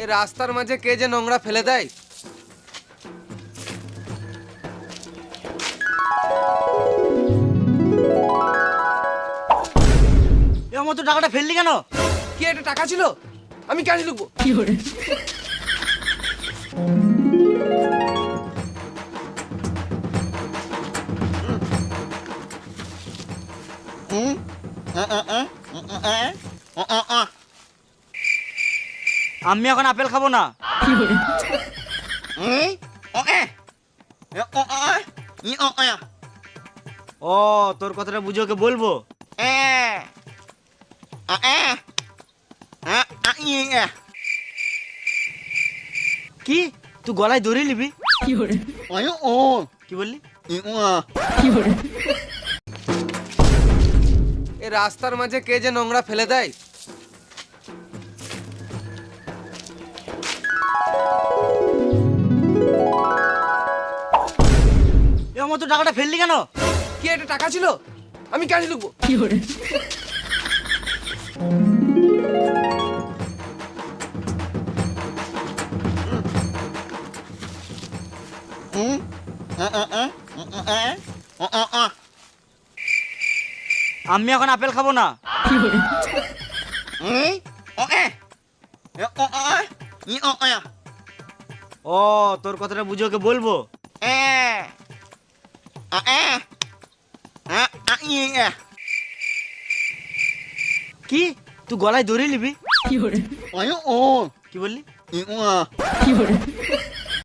এ রাস্তার মাঝে কে যে নোংরা ফেলে দেয়। আমার তো টাকাটা ফেললি কেন? কি এটা টাকা ছিল? আমি কেন লিখবো? আমি এখন আপেল খাবো না। ও তোর কথাটা বুঝে ওকে বলবো। কি তুই গলায় দড়ি নিবি? কি বললি? এ রাস্তার মাঝে কে যে নোংরা ফেলে দেয়। আমার তো টাকাটা ফেললি কেন? কি এটা টাকা ছিল? আমি কেন লিখবো? আমি এখন আপেল খাবো না। ও তোর কথাটা বুঝে ওকে বলবো। কি তুই গলায় দড়ি নিবি? কি বললি?